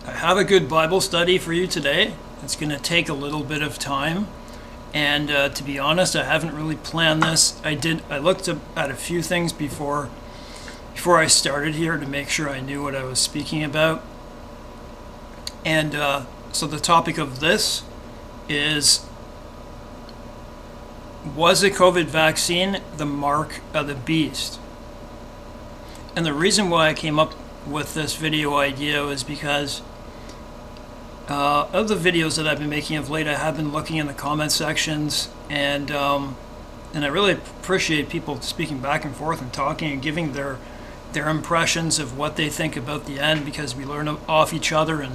I have a good Bible study for you today. It's going to take a little bit of time. And to be honest, I haven't really planned this. I looked at a few things before I started here to make sure I knew what I was speaking about. And so the topic of this is, was the COVID vaccine the mark of the beast? And the reason why I came up with this video idea was because of the videos that I've been making of late, I have been looking in the comment sections, and I really appreciate people speaking back and forth and talking and giving their impressions of what they think about the end, because we learn off each other,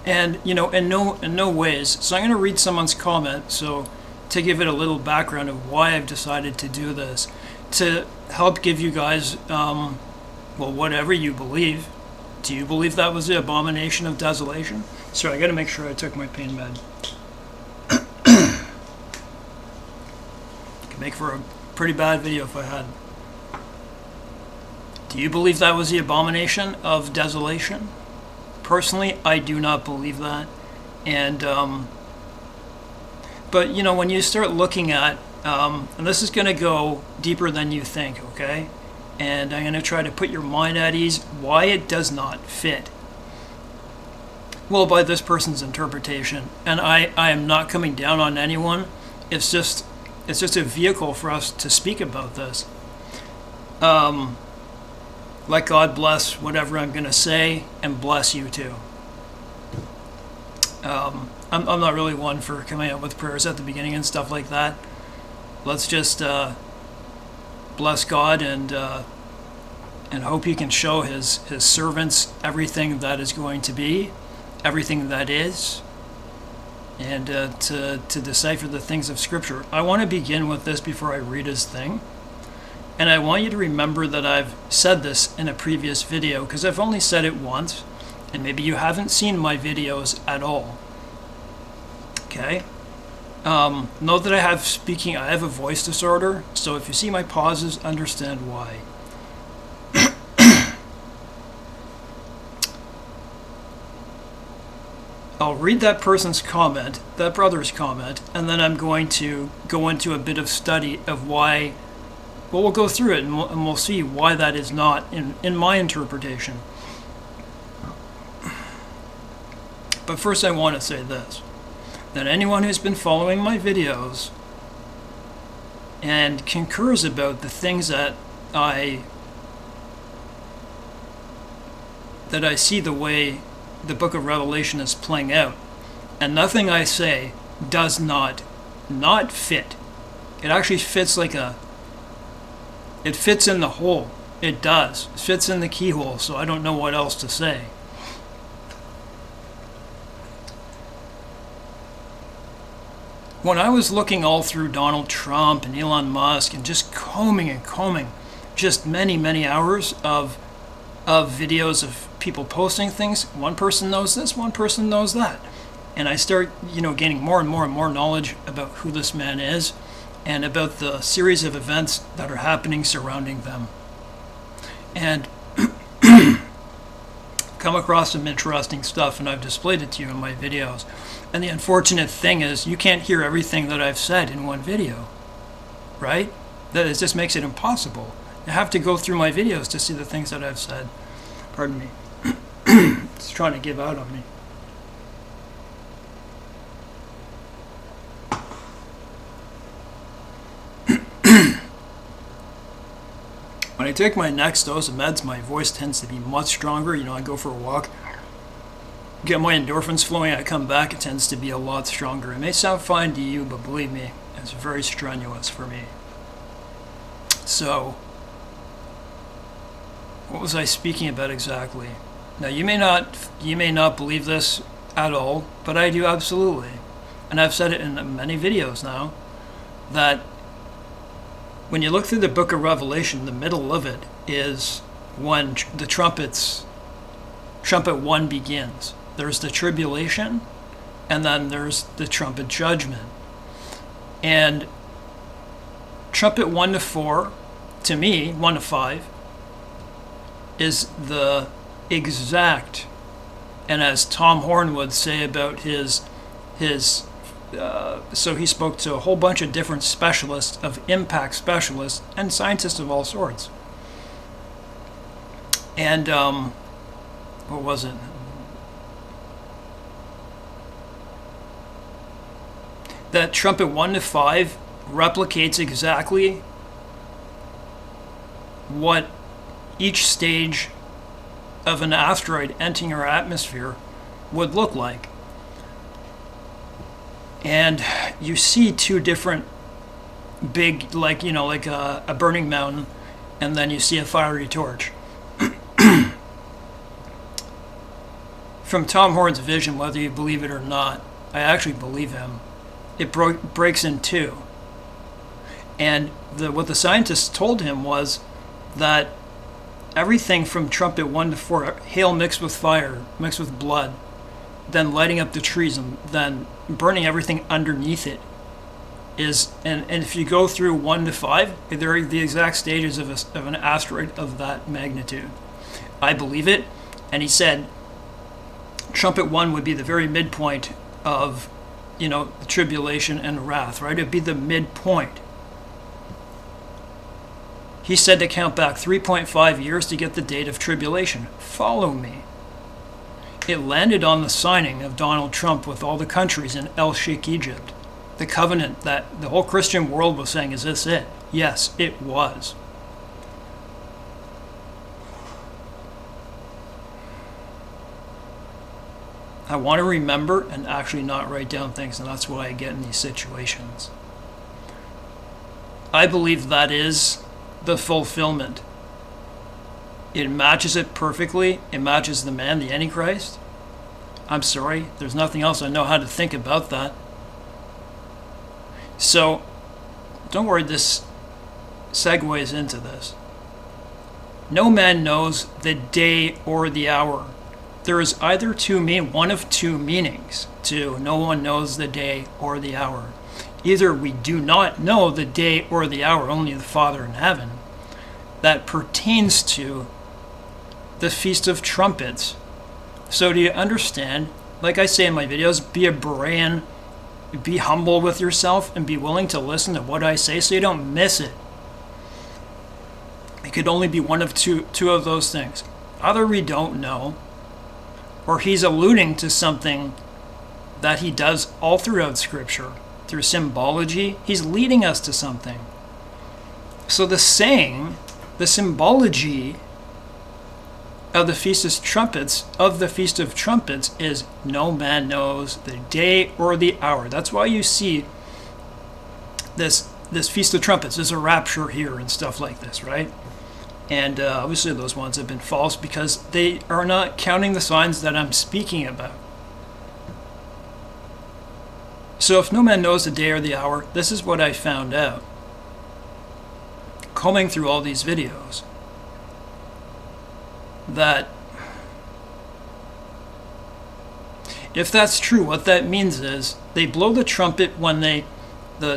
and you know, in no ways. So I'm going to read someone's comment, so to give it a little background of why I've decided to do this, to help give you guys, well, whatever you believe. Do you believe that was the abomination of desolation? Sorry, I got to make sure I took my pain med. Could make for a pretty bad video if I had. Do you believe that was the abomination of desolation? Personally, I do not believe that. And but you know, when you start looking at, and this is going to go deeper than you think, okay? And I'm going to try to put your mind at ease why it does not fit. Well, by this person's interpretation, and I am not coming down on anyone. It's just a vehicle for us to speak about this. Let God bless whatever I'm going to say, and bless you too. I'm not really one for coming out with prayers at the beginning and stuff like that. Let's just bless God and hope He can show His servants everything that is going to be, everything that is, and to decipher the things of Scripture. I want to begin with this before I read His thing, and I want you to remember that I've said this in a previous video, because I've only said it once, and maybe you haven't seen my videos at all. Okay? Know that I have a voice disorder, so if you see my pauses, understand why. I'll read that person's comment, that brother's comment, and then I'm going to go into a bit of study of why. Well, we'll go through it and we'll see why that is not in my interpretation. But first I want to say this, that anyone who's been following my videos and concurs about the things that I see the way the book of Revelation is playing out, and nothing I say does not fit. It actually fits it fits in the hole. It does. It fits in the keyhole, so I don't know what else to say. When I was looking all through Donald Trump and Elon Musk and just combing just many hours of videos of people posting things, one person knows this, one person knows that. And I start, gaining more and more knowledge about who this man is and about the series of events that are happening surrounding them. And come across some interesting stuff, and I've displayed it to you in my videos. And the unfortunate thing is, you can't hear everything that I've said in one video, right? That it just makes it impossible. You have to go through my videos to see the things that I've said. Pardon me. It's trying to give out on me. When I take my next dose of meds, my voice tends to be much stronger. I go for a walk, get my endorphins flowing, I come back, it tends to be a lot stronger. It may sound fine to you, but believe me, it's very strenuous for me. So, what was I speaking about exactly? Now, you may not believe this at all, but I do absolutely. And I've said it in many videos now, that when you look through the book of Revelation, the middle of it is when the trumpet 1 begins. There's the tribulation, and then there's the trumpet judgment. And trumpet 1 to 4, to me, 1 to 5, is the exact, and as Tom Horn would say about his so he spoke to a whole bunch of different specialists, of impact specialists and scientists of all sorts. And what was it? That Trumpet 1 to 5 replicates exactly what each stage of an asteroid entering our atmosphere would look like. And you see two different big, like a burning mountain, and then you see a fiery torch. From Tom Horn's vision, whether you believe it or not, I actually believe him. It breaks in two. And what the scientists told him was that everything from Trumpet 1 to 4, hail mixed with fire, mixed with blood, then lighting up the trees and then burning everything underneath it, is, and if you go through 1 to 5, they're the exact stages of an asteroid of that magnitude. I believe it. And he said Trumpet 1 would be the very midpoint of, the tribulation and wrath, right? It'd be the midpoint. He said to count back 3.5 years to get the date of tribulation. Follow me. It landed on the signing of Donald Trump with all the countries in El Sheikh, Egypt. The covenant that the whole Christian world was saying, is this it? Yes, it was. I want to remember and actually not write down things, and that's why I get in these situations. I believe that is the fulfillment. It matches it perfectly. It matches the man, the Antichrist. I'm sorry, there's nothing else I know how to think about that. So, don't worry, this segues into this. No man knows the day or the hour. There is either one of two meanings to no one knows the day or the hour. Either we do not know the day or the hour, only the Father in heaven. That pertains to the Feast of Trumpets. So do you understand? Like I say in my videos, be a Berean, be humble with yourself, and be willing to listen to what I say so you don't miss it. It could only be one of two of those things. Either we don't know, or he's alluding to something that he does all throughout Scripture. Through symbology, he's leading us to something. So the saying, the symbology of the Feast of Trumpets is no man knows the day or the hour. That's why you see this Feast of Trumpets. There's a rapture here and stuff like this, right? And obviously those ones have been false because they are not counting the signs that I'm speaking about. So if no man knows the day or the hour, this is what I found out combing through all these videos. That if that's true, what that means is they blow the trumpet when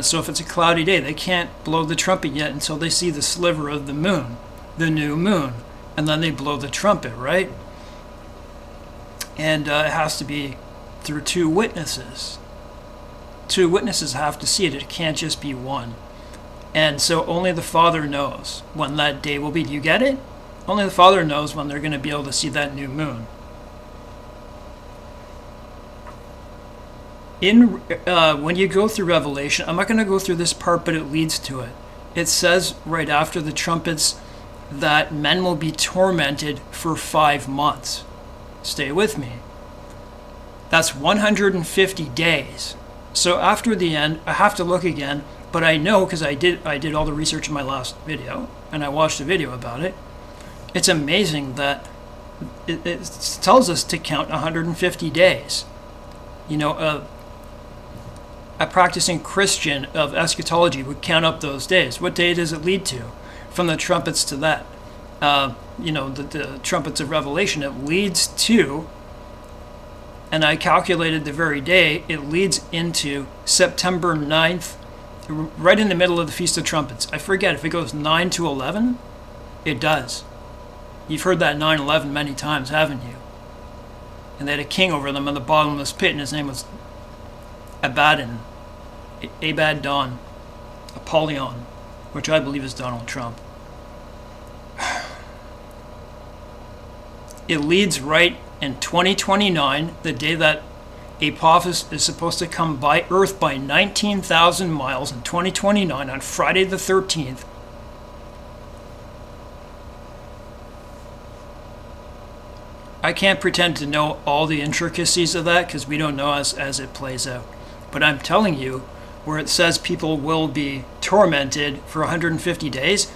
so if it's a cloudy day, they can't blow the trumpet yet until they see the sliver of the moon, the new moon, and then they blow the trumpet, right? And it has to be through two witnesses. Two witnesses have to see it. It can't just be one. And so only the Father knows when that day will be. Do you get it? Only the Father knows when they're going to be able to see that new moon. When you go through Revelation, I'm not going to go through this part, but it leads to it. It says right after the trumpets that men will be tormented for 5 months. Stay with me. That's 150 days. So after the end, I have to look again, but I know because I did all the research in my last video, and I watched a video about it. It's amazing that it tells us to count 150 days. A practicing Christian of eschatology would count up those days. What day does it lead to? From the trumpets to that. The trumpets of Revelation, it leads to, and I calculated the very day, it leads into September 9th, right in the middle of the Feast of Trumpets. I forget if it goes 9 to 11. It does. You've heard that 9/11 many times, haven't you? And they had a king over them in the bottomless pit, and his name was Abaddon, Abaddon, Apollyon, which I believe is Donald Trump. It leads right in 2029, the day that Apophis is supposed to come by Earth by 19,000 miles in 2029 on Friday the 13th. I can't pretend to know all the intricacies of that because we don't know as it plays out. But I'm telling you, where it says people will be tormented for 150 days,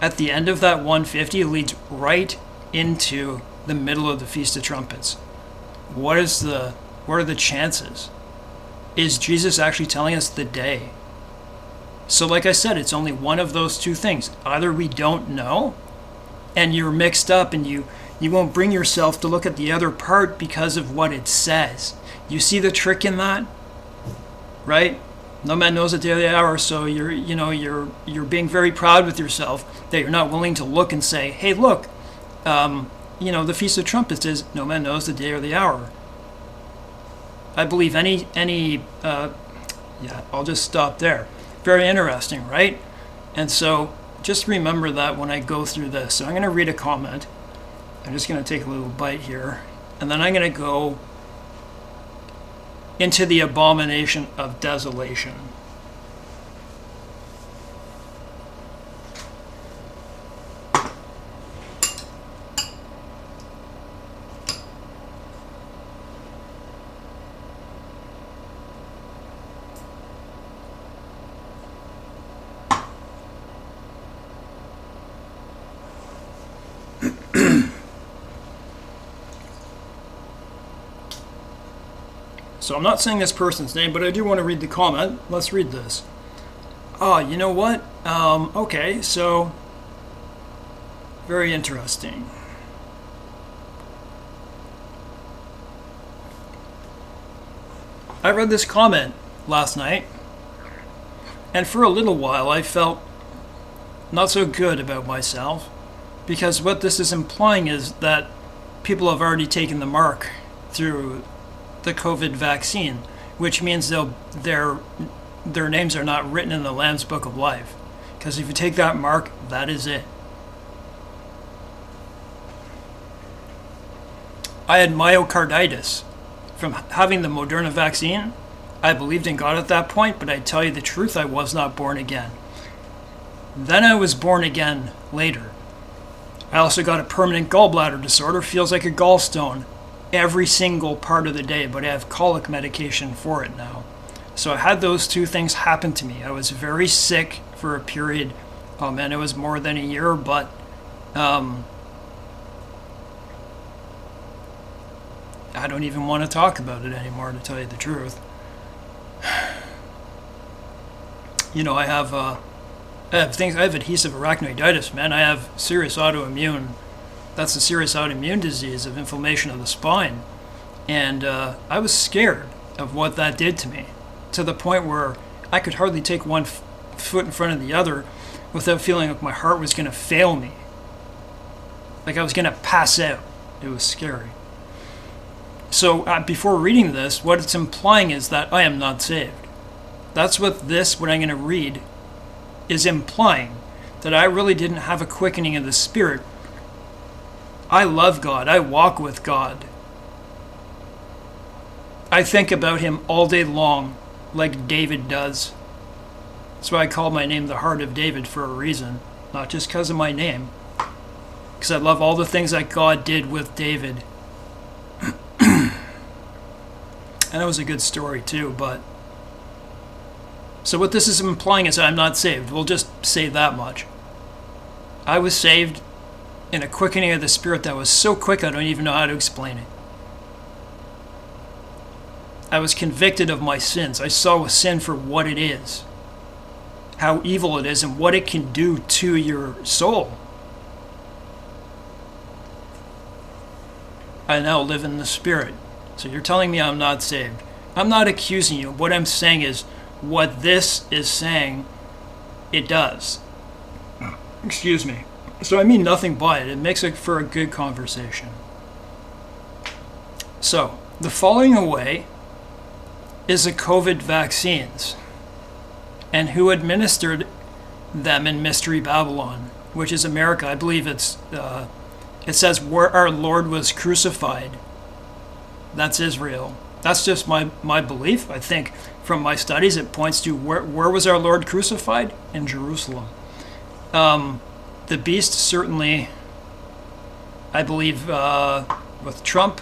at the end of that 150 leads right into the middle of the Feast of Trumpets. What are the chances? Is Jesus actually telling us the day? So like I said, it's only one of those two things. Either we don't know and you're mixed up and you won't bring yourself to look at the other part because of what it says. You see the trick in that? Right? No man knows the day or the hour, so you're being very proud with yourself that you're not willing to look and say, hey, look, the Feast of Trumpets is no man knows the day or the hour. I believe I'll just stop there. Very interesting, right? And so just remember that when I go through this. So I'm going to read a comment. I'm just going to take a little bite here, and then I'm going to go into the abomination of desolation. So I'm not saying this person's name, but I do want to read the comment. Let's read this. You know what? Okay, so very interesting. I read this comment last night, and for a little while I felt not so good about myself, because what this is implying is that people have already taken the mark through the COVID vaccine, which means their names are not written in the Lamb's Book of Life. Because if you take that mark, that is it. I had myocarditis from having the Moderna vaccine. I believed in God at that point, but I tell you the truth, I was not born again. Then I was born again later. I also got a permanent gallbladder disorder, feels like a gallstone every single part of the day, but I have colic medication for it now. So I had those two things happen to me. I was very sick for a period. Oh man, it was more than a year, but I don't even want to talk about it anymore, to tell you the truth. I have things. I have adhesive arachnoiditis, man. I have serious autoimmune. That's a serious autoimmune disease of inflammation of the spine. And I was scared of what that did to me, to the point where I could hardly take one foot in front of the other without feeling like my heart was going to fail me. Like I was going to pass out. It was scary. So before reading this, what it's implying is that I am not saved. That's what I'm going to read is implying, that I really didn't have a quickening of the Spirit. I love God. I walk with God. I think about Him all day long, like David does. That's why I call my name the Heart of David, for a reason. Not just because of my name. Because I love all the things that God did with David. And it was a good story too, but... So what this is implying is I'm not saved. We'll just say that much. I was saved in a quickening of the Spirit that was so quick I don't even know how to explain it. I was convicted of my sins. I saw sin for what it is, how evil it is, and what it can do to your soul. I now live in the Spirit. So you're telling me I'm not saved. I'm not accusing you. What I'm saying is what this is saying, it does. Excuse me. So I mean nothing by it. It makes it for a good conversation. So, the falling away is the COVID vaccines and who administered them in Mystery Babylon, which is America. I believe it says where our Lord was crucified. That's Israel. That's just my belief. I think from my studies it points to where was our Lord crucified? In Jerusalem. The beast certainly, I believe, with Trump,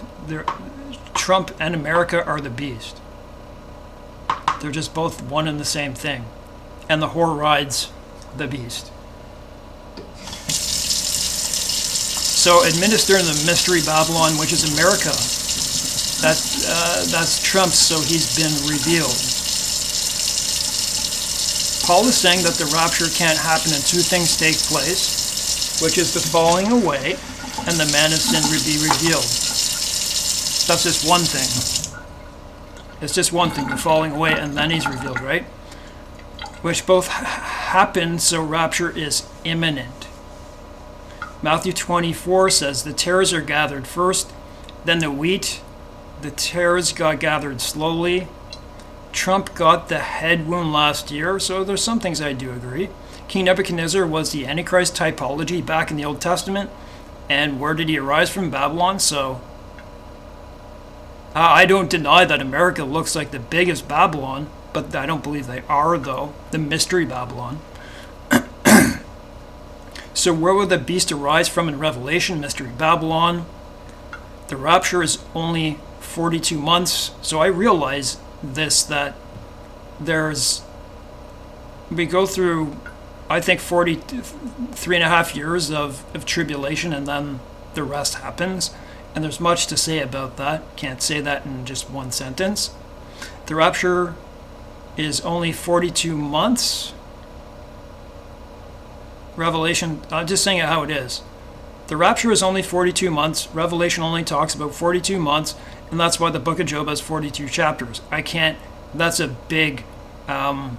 Trump and America are the beast. They're just both one and the same thing. And the whore rides the beast. So administering the Mystery Babylon, which is America, that's Trump, so he's been revealed. Paul is saying that the rapture can't happen and two things take place, which is the falling away and the man of sin will be revealed. That's just one thing. It's just one thing, the falling away and then he's revealed, right? Which both happen, so rapture is imminent. Matthew 24 says the tares are gathered first, then the wheat. The tares got gathered slowly. Trump got the head wound last year, so there's some things I do agree. King Nebuchadnezzar was the Antichrist typology back in the Old Testament. And where did he arise from? Babylon. So I don't deny that America looks like the biggest Babylon, but I don't believe they are, though. The Mystery Babylon. So where will the beast arise from in Revelation? Mystery Babylon. The rapture is only 42 months. So I realize this, that we go through, I think, 43.5 years of tribulation, and then the rest happens. And there's much to say about that. Can't say that in just one sentence. The rapture is only 42 months. Revelation, I'm just saying it how it is. The rapture is only 42 months. Revelation only talks about 42 months, and that's why the book of Job has 42 chapters. That's a big, I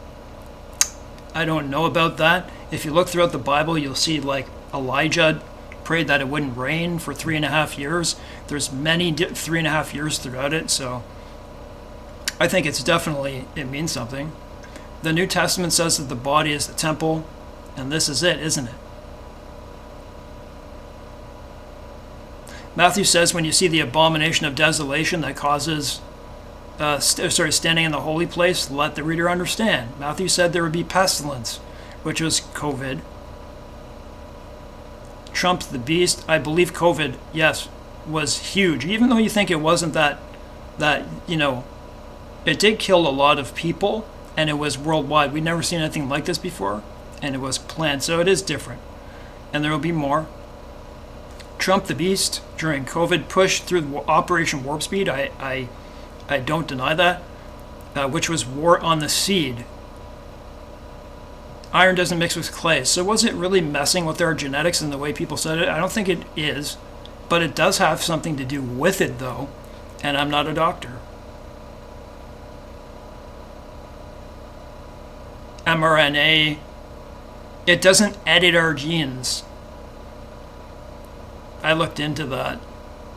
don't know about that. If you look throughout the Bible, you'll see like Elijah prayed that it wouldn't rain for 3.5 years. There's many 3.5 years throughout it, so I think it means something. The New Testament says that the body is the temple, and this is it, isn't it? Matthew says when you see the abomination of desolation that causes, standing in the holy place, let the reader understand. Matthew said there would be pestilence, which was COVID. Trump the beast, I believe COVID, yes, was huge. Even though you think it wasn't that, it did kill a lot of people, and it was worldwide. We'd never seen anything like this before, and it was planned, so it is different. And there will be more. Trump the beast during COVID pushed through Operation Warp Speed. I don't deny that, which was war on the seed. Iron doesn't mix with clay. So was it really messing with our genetics in the way people said it? I don't think it is, but it does have something to do with it, though, and I'm not a doctor. mRNA, it doesn't edit our genes. I looked into that,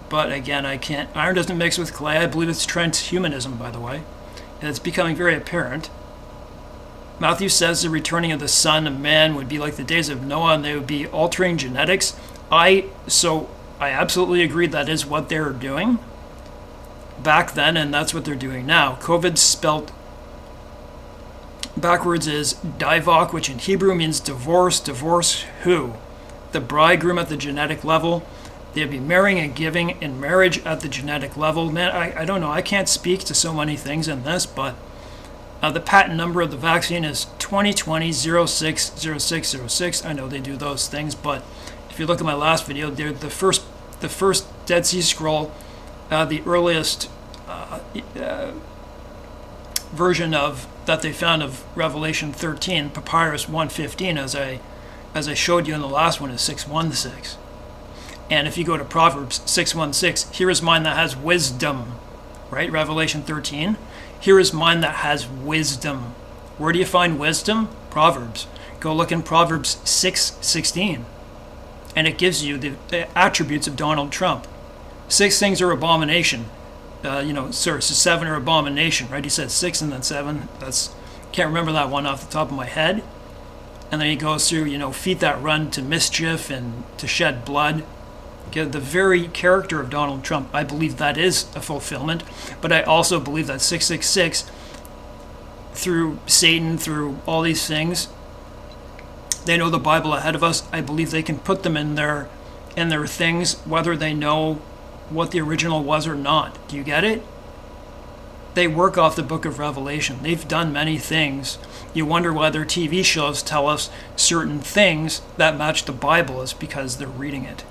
but again, I can't. Iron doesn't mix with clay. I believe it's transhumanism, by the way, and it's becoming very apparent. Matthew says the returning of the Son of Man would be like the days of Noah, and they would be altering genetics. I absolutely agree that is what they were doing back then, and that's what they're doing now. COVID spelt backwards is divok, which in Hebrew means divorce. Divorce who? The bridegroom at the genetic level. They'd be marrying and giving in marriage at the genetic level. Man, I don't know. I can't speak to so many things in this, but the patent number of the vaccine is 2020-060606. I know they do those things, but if you look at my last video, they're the first Dead Sea Scroll, the earliest version of that they found of Revelation 13, Papyrus 115, as I showed you in the last one, is 616. And if you go to Proverbs 616, here is mine that has wisdom, right? Revelation 13. Here is mine that has wisdom. Where do you find wisdom? Proverbs. Go look in Proverbs 6:16. and it gives you the attributes of Donald Trump. 6 things are abomination. So 7 are abomination, right? He said 6 and then 7. Can't remember that one off the top of my head. And then he goes through, feet that run to mischief and to shed blood. The very character of Donald Trump, I believe that is a fulfillment. But I also believe that 666, through Satan, through all these things, they know the Bible ahead of us. I believe they can put them in their things, whether they know what the original was or not. Do you get it? They work off the book of Revelation. They've done many things. You wonder why their TV shows tell us certain things that match the Bible. Is because they're reading it.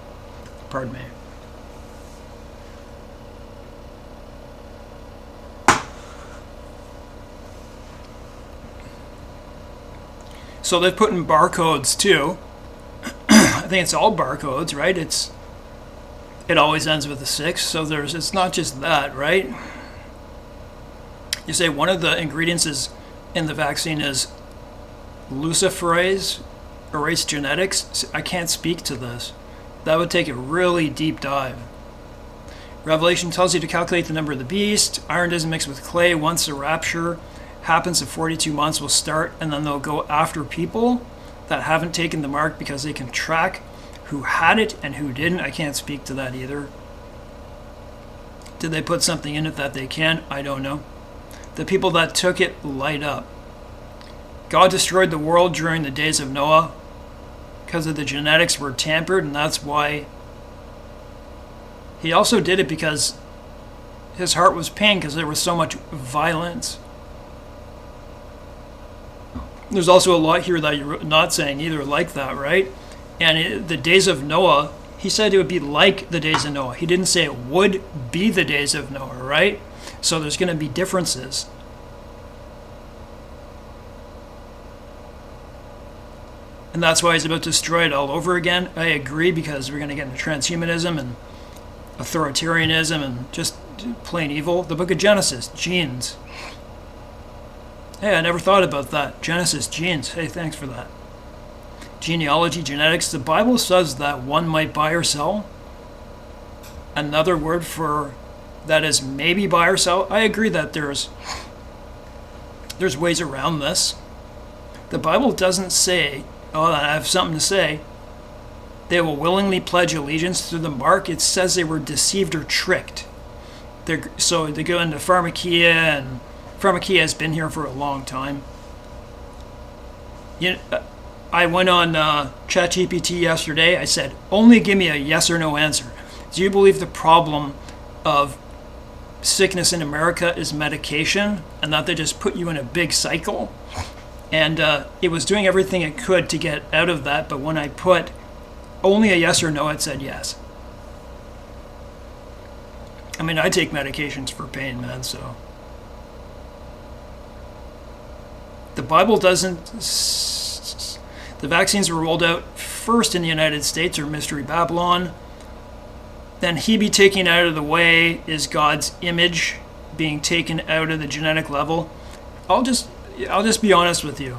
Pardon me. So they've put in barcodes too. I think it's all barcodes, right? It always ends with a 6, so it's not just that, right? You say one of the ingredients in the vaccine is luciferase, erase genetics. I can't speak to this. That would take a really deep dive. Revelation tells you to calculate the number of the beast. Iron doesn't mix with clay. Once the rapture happens, the 42 months will start, and then they'll go after people that haven't taken the mark because they can track who had it and who didn't. I can't speak to that either. Did they put something in it that they can? I don't know. The people that took it light up. God destroyed the world during the days of Noah because of the genetics were tampered, and that's why. He also did it because his heart was pained because there was so much violence. There's also a lot here that you're not saying either like that, right? And the days of Noah, he said it would be like the days of Noah. He didn't say it would be the days of Noah, right? So there's going to be differences. And that's why he's about to destroy it all over again. I agree, because we're going to get into transhumanism and authoritarianism and just plain evil. The book of Genesis, genes. Hey, I never thought about that. Genesis, genes. Hey, thanks for that. Genealogy, genetics. The Bible says that one might buy or sell. Another word for that is maybe buy or sell. I agree that there's ways around this. The Bible doesn't say, oh, I have something to say, they will willingly pledge allegiance to the mark. It says they were deceived or tricked. So they go into pharmakia, and pharmakia has been here for a long time. I went on ChatGPT yesterday. I said, only give me a yes or no answer. Do you believe the problem of sickness in America is medication, and that they just put you in a big cycle? And it was doing everything it could to get out of that, but when I put only a yes or no, it said yes. I mean, I take medications for pain, man, so. The Bible doesn't. The vaccines were rolled out first in the United States, or Mystery Babylon. Then he be taken out of the way is God's image being taken out of the genetic level. I'll just be honest with you.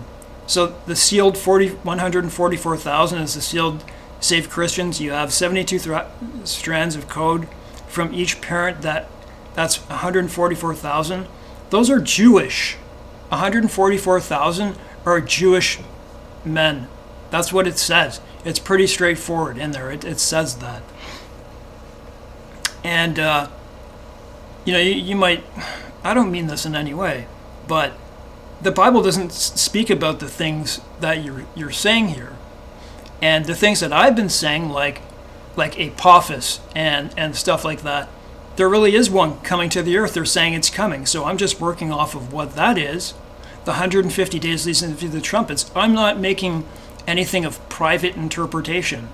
So the sealed 144,000 is the sealed saved Christians. You have 72 strands of code from each parent. That's 144,000. Those are Jewish. 144,000 are Jewish men. That's what it says. It's pretty straightforward in there. It says that. And you might. I don't mean this in any way, but the Bible doesn't speak about the things that you're saying here, and the things that I've been saying, like Apophis and stuff like that. There really is one coming to the earth. They're saying it's coming, so I'm just working off of what that is. The 150 days leads into the trumpets. I'm not making anything of private interpretation.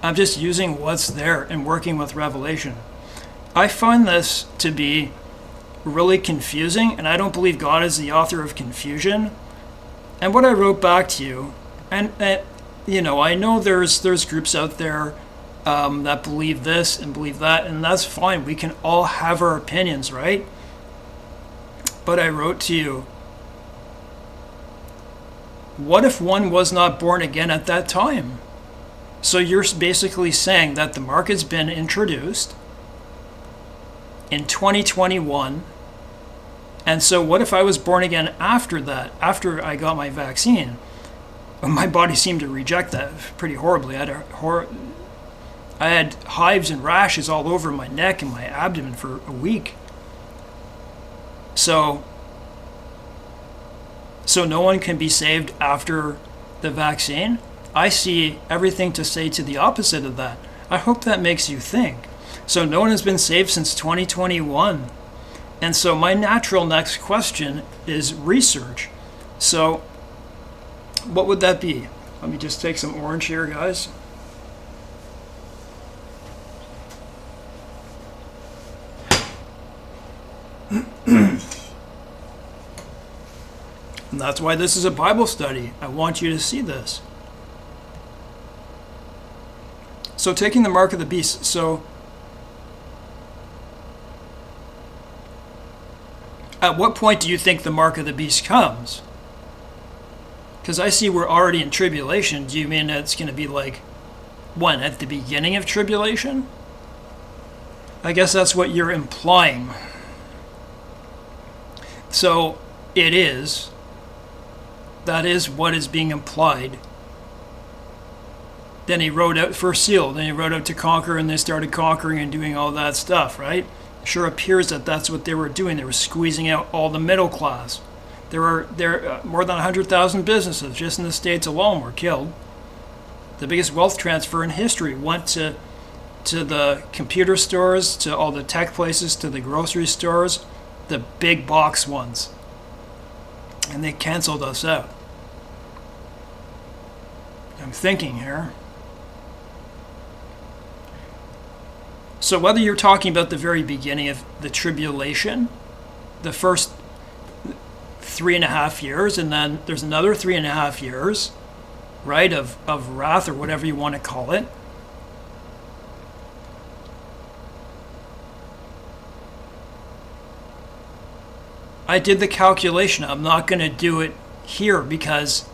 I'm just using what's there and working with Revelation. I find this to be really confusing, and I don't believe God is the author of confusion. And what I wrote back to you, and I know there's groups out there that believe this and believe that, and that's fine. We can all have our opinions, right? But I wrote to you, what if one was not born again at that time? So you're basically saying that the mark has been introduced in 2021. And so what if I was born again after that, after I got my vaccine? My body seemed to reject that pretty horribly. I had hives and rashes all over my neck and my abdomen for a week. So no one can be saved after the vaccine? I see everything to say to the opposite of that. I hope that makes you think. So no one has been saved since 2021. And so my natural next question is research. So what would that be? Let me just take some orange here, guys. And that's why this is a Bible study. I want you to see this. So taking the mark of the beast. So at what point do you think the mark of the beast comes? Because I see we're already in tribulation. Do you mean it's going to be like, when? At the beginning of tribulation? I guess that's what you're implying. So it is. That is what is being implied. Then he wrote out for seal. Then he wrote out to conquer, and they started conquering and doing all that stuff, right? It sure appears that that's what they were doing. They were squeezing out all the middle class. There are more than 100,000 businesses just in the States alone were killed. The biggest wealth transfer in history went to the computer stores, to all the tech places, to the grocery stores, the big box ones. And they canceled us out. I'm thinking here. So whether you're talking about the very beginning of the tribulation, the first 3.5 years, and then there's another 3.5 years, right, of wrath or whatever you want to call it. I did the calculation. I'm not going to do it here because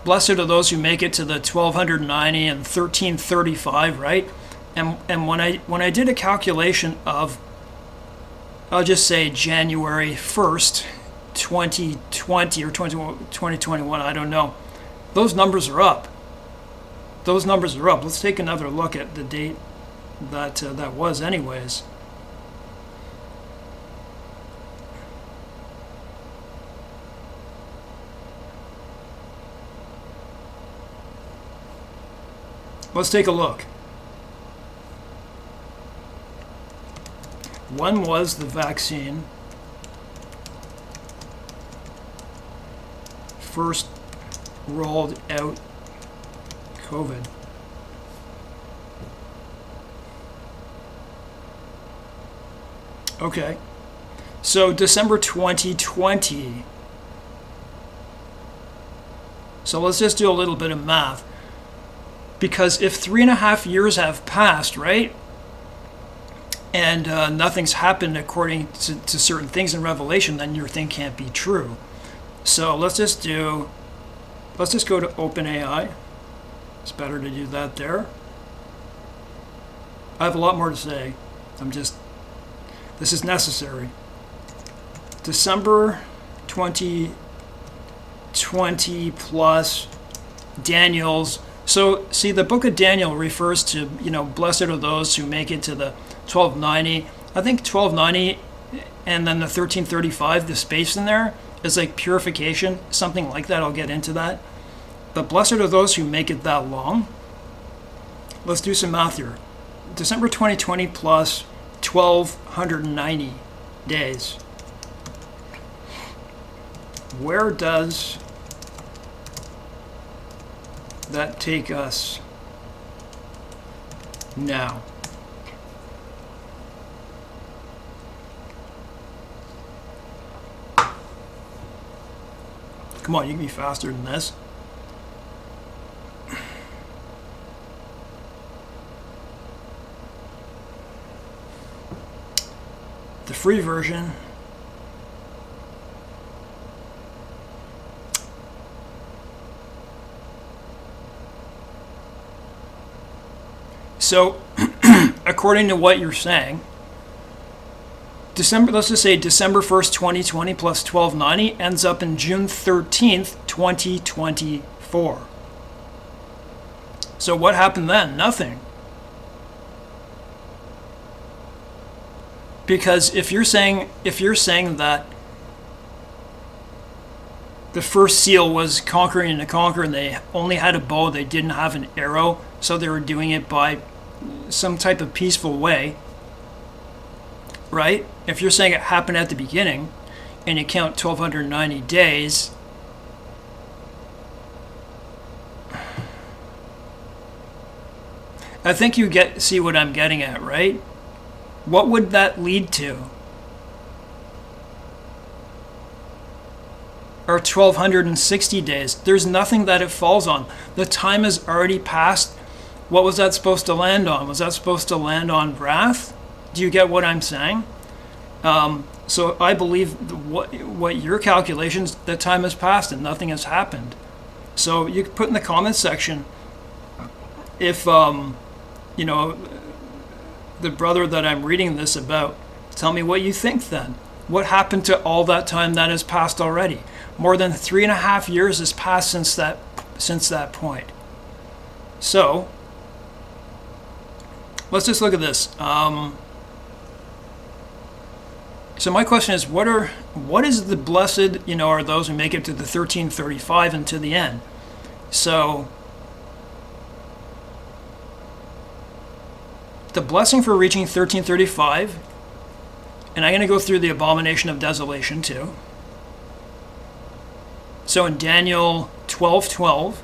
blessed are those who make it to the 1290 and 1335, right? And when I did a calculation of, I'll just say January 1st, 2020 or 2021, I don't know. Those numbers are up. Those numbers are up. Let's take another look at the date that was anyways. Let's take a look. When was the vaccine first rolled out? COVID. Okay. So December 2020. So let's just do a little bit of math. Because if 3.5 years have passed, right, and nothing's happened according to certain things in Revelation, then your thing can't be true. So let's just go to OpenAI. It's better to do that there. I have a lot more to say. This is necessary. December 2020 plus Daniel's. So, see, the book of Daniel refers to, blessed are those who make it to the 1290. I think 1290 and then the 1335, the space in there is like purification, something like that. I'll get into that. But blessed are those who make it that long. Let's do some math here. December 2020 plus 1290 days. Where does that take us now? Come on, you can be faster than this. The free version . So, according to what you're saying, let's just say December 1st, 2020 plus 1290 ends up in June 13th, 2024. So what happened then? Nothing. Because if you're saying that the first seal was conquering to conquer and they only had a bow, they didn't have an arrow, so they were doing it by some type of peaceful way, right? If you're saying it happened at the beginning and you count 1290 days, I think you see what I'm getting at, right? What would that lead to? Or 1260 days. There's nothing that it falls on. The time has already passed. What was that supposed to land on? Was that supposed to land on wrath? Do you get what I'm saying? So I believe what your calculations, the time has passed and nothing has happened. So you can put in the comments section if you know, the brother that I'm reading this about, tell me what you think then. What happened to all that time that has passed already? More than 3.5 years has passed since that point. So let's just look at this. So my question is, what is the blessed, are those who make it to the 1335 and to the end? So the blessing for reaching 1335, and I'm going to go through the abomination of desolation too. So in Daniel 12:12,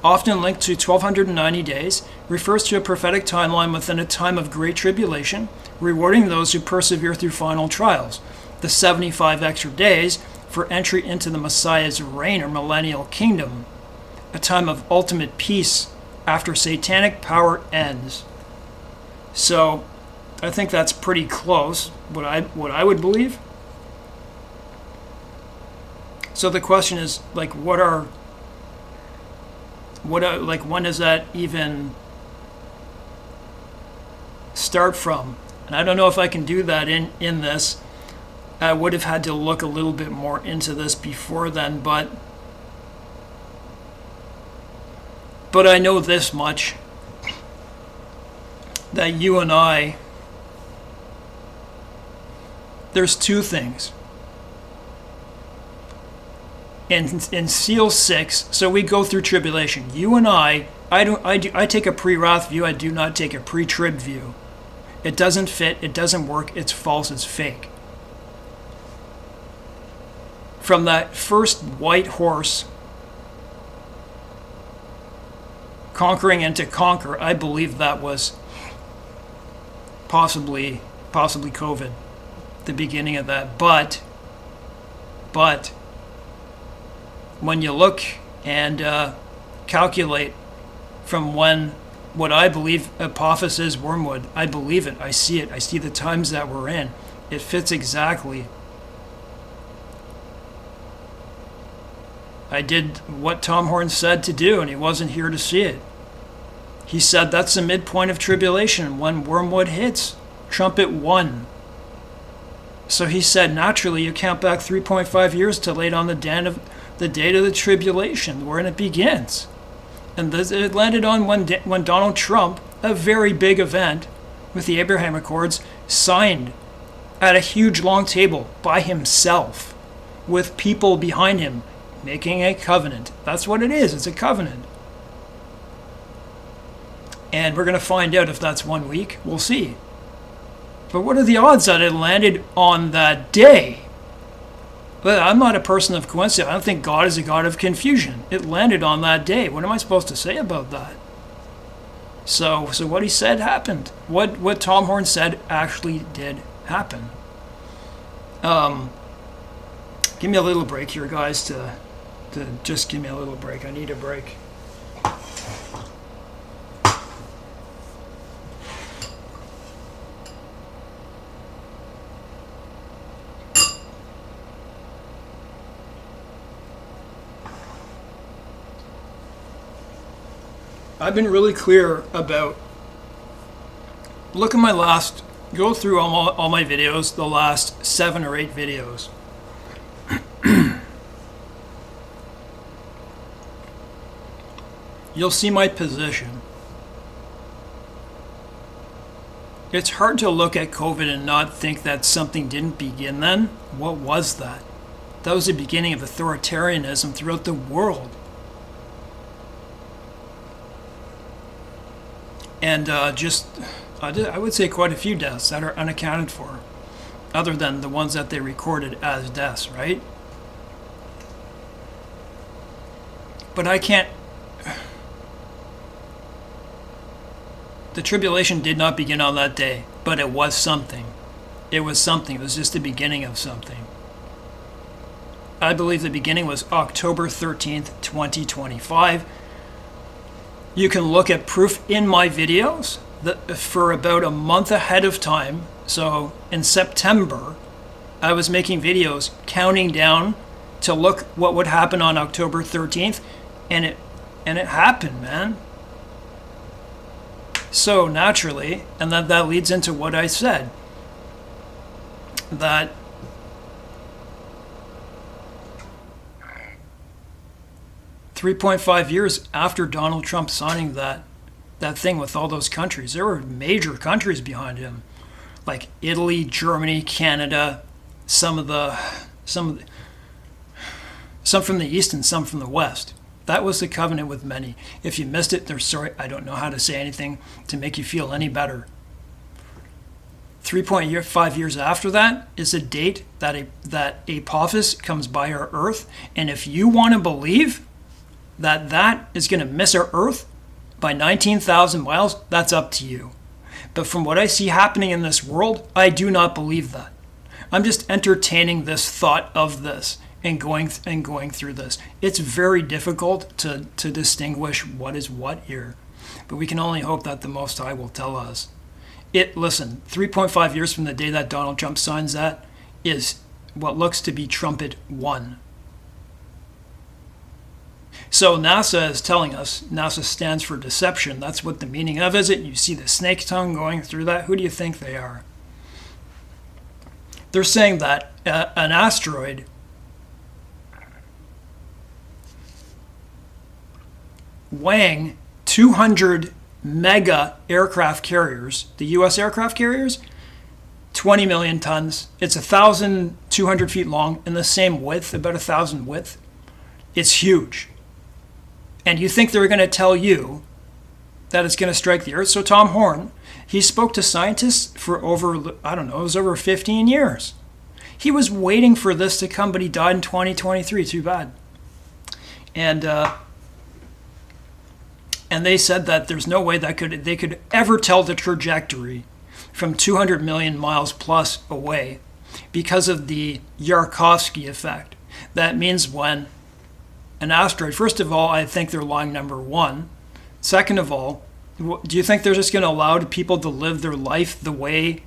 often linked to 1290 days, refers to a prophetic timeline within a time of great tribulation, rewarding those who persevere through final trials. The 75 extra days for entry into the Messiah's reign or millennial kingdom, a time of ultimate peace after satanic power ends. So I think that's pretty close, what I would believe. So the question is, like, when does that even start from? And I don't know if I can do that in this. I would have had to look a little bit more into this before then, but I know this much, that you and I, there's two things. In Seal 6, so we go through tribulation. You and I take a pre-wrath view, I do not take a pre-trib view. It doesn't fit, it doesn't work, it's false, it's fake. From that first white horse conquering and to conquer, I believe that was possibly COVID, the beginning of that. But when you look and calculate from when what I believe Apophis is Wormwood, I believe it. I see it. I see the times that we're in. It fits exactly. I did what Tom Horn said to do, and he wasn't here to see it. He said that's the midpoint of tribulation when Wormwood hits. Trumpet 1. So he said naturally you count back 3.5 years to late on the date of the tribulation, wherein it begins. And it landed on when Donald Trump, a very big event with the Abraham Accords, signed at a huge long table by himself with people behind him making a covenant. That's what it is. It's a covenant. And we're going to find out if that's 1 week. We'll see. But what are the odds that it landed on that day? But I'm not a person of coincidence. I don't think God is a God of confusion. It landed on that day. What am I supposed to say about that? So what he said happened. What Tom Horn said actually did happen. Give me a little break here, guys, to just give me a little break. I need a break. I've been really clear about Look at my last, go through all my videos, the last 7 or 8 videos. You'll see my position. It's hard to look at COVID and not think that something didn't begin then. What was that? That was the beginning of authoritarianism throughout the world. And I would say quite a few deaths that are unaccounted for, other than the ones that they recorded as deaths, right? But I can't... The tribulation did not begin on that day, but it was something. It was something. It was just the beginning of something. I believe the beginning was October 13th, 2025. You can look at proof in my videos that for about a month ahead of time. So in September, I was making videos counting down to look what would happen on October 13th, and it happened, man. So naturally, and that leads into what I said, that $3.5 years after Donald Trump signing that thing with all those countries, there were major countries behind him, like Italy, Germany, Canada, some from the east and some from the west. That was the covenant with many. If you missed it, they're sorry. I don't know how to say anything to make you feel any better. 3.5 years after that is a date that Apophis comes by our Earth, and if you want to believe that is going to miss our Earth by 19,000 miles, that's up to you. But from what I see happening in this world, I do not believe that. I'm just entertaining this thought of this and going through this. It's very difficult to distinguish what is what here, but we can only hope that the Most High will tell us. Listen, 3.5 years from the day that Donald Trump signs that is what looks to be Trumpet 1. So NASA is telling us, NASA stands for deception. That's what the meaning of is it. You see the snake tongue going through that. Who do you think they are? They're saying that an asteroid weighing 200 mega aircraft carriers, the U.S. aircraft carriers, 20 million tons. It's 1,200 feet long and the same width, about 1,000 width. It's huge. And you think they're going to tell you that it's going to strike the Earth? So Tom Horn, he spoke to scientists for over, I don't know, it was over 15 years. He was waiting for this to come, but he died in 2023. Too bad. And they said that there's no way that they could ever tell the trajectory from 200 million miles plus away because of the Yarkovsky effect. That means when an asteroid, first of all, I think they're lying, number one. Second of all, do you think they're just going to allow people to live their life the way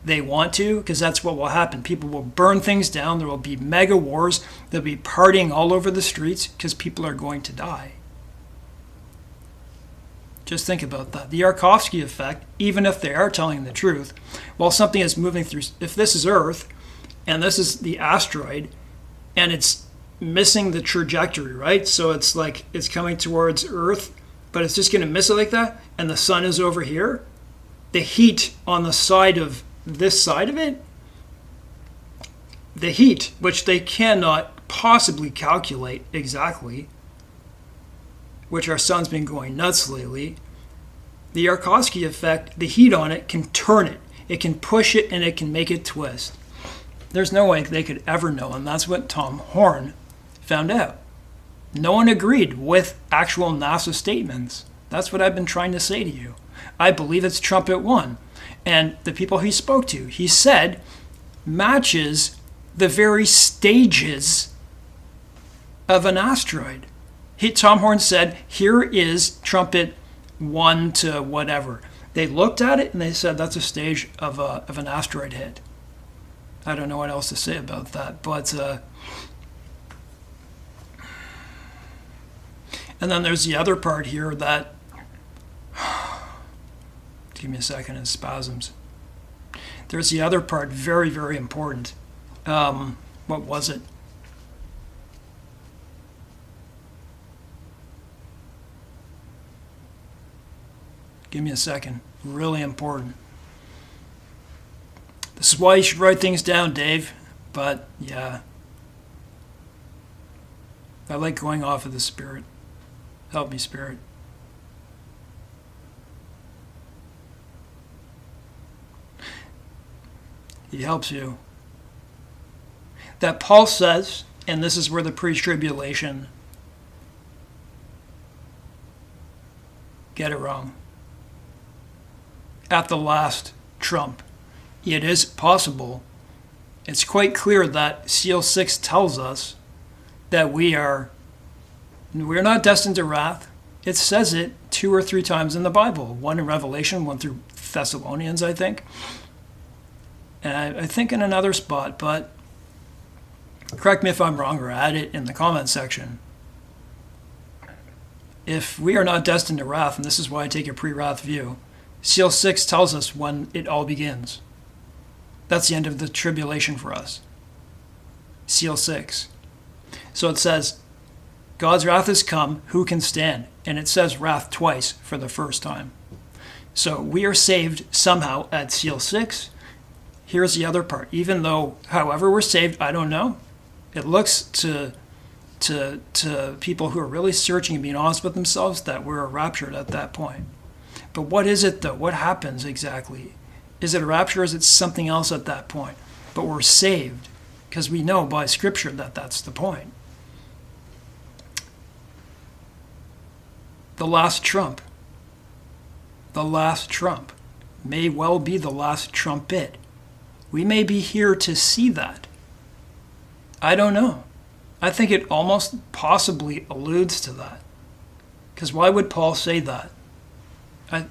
they want to? Because that's what will happen. People will burn things down. There will be mega wars. There'll be partying all over the streets because people are going to die. Just think about that. The Yarkovsky effect, even if they are telling the truth, while something is moving through, if this is Earth and this is the asteroid and it's missing the trajectory, right? So it's like it's coming towards Earth, but it's just going to miss it like that, and the sun is over here. The heat on the side of this side of it, the heat, which they cannot possibly calculate exactly, which our sun's been going nuts lately, the Yarkovsky effect, the heat on it can turn it. It can push it and it can make it twist. There's no way they could ever know, and that's what Tom Horn found out. No one agreed with actual NASA statements. That's what I've been trying to say to you. I believe it's Trumpet 1. And the people he spoke to, he said, matches the very stages of an asteroid. Tom Horn said, here is Trumpet 1 to whatever. They looked at it and they said that's a stage of an asteroid hit. I don't know what else to say about that, but and then there's the other part here that give me a second, and spasms. There's the other part, very, very important. What was it? Give me a second. Really important. This is why you should write things down, Dave. But, yeah. I like going off of the Spirit. Help me, Spirit. He helps you. That Paul says, and this is where the pre-tribulation get it wrong. At the last trump. It is possible. It's quite clear that Seal 6 tells us that we're not destined to wrath. It says it 2 or 3 times in the Bible. One in Revelation, one through Thessalonians, I think. And I think in another spot, but correct me if I'm wrong or add it in the comment section. If we are not destined to wrath, and this is why I take a pre-wrath view, Seal 6 tells us when it all begins. That's the end of the tribulation for us. Seal 6. So it says, God's wrath has come, who can stand? And it says wrath twice for the first time. So we are saved somehow at Seal 6. Here's the other part. Even though, however we're saved, I don't know. It looks to people who are really searching and being honest with themselves that we're raptured at that point. But what is it though? What happens exactly? Is it a rapture or is it something else at that point? But we're saved because we know by Scripture that that's the point. The last trump. The last trump may well be the last trumpet. We may be here to see that. I don't know. I think it almost possibly alludes to that. Because why would Paul say that? In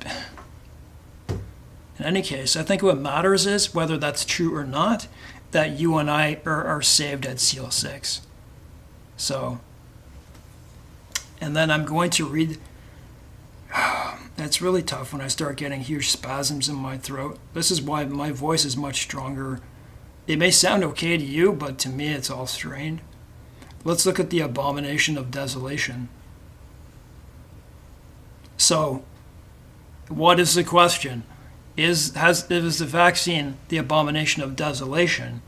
any case, I think what matters is, whether that's true or not, that you and I are saved at Seal 6. So, and then I'm going to read. It's really tough when I start getting huge spasms in my throat. This is why my voice is much stronger. It may sound okay to you, but to me it's all strained. Let's look at the abomination of desolation. So, what is the question? Is the vaccine the abomination of desolation?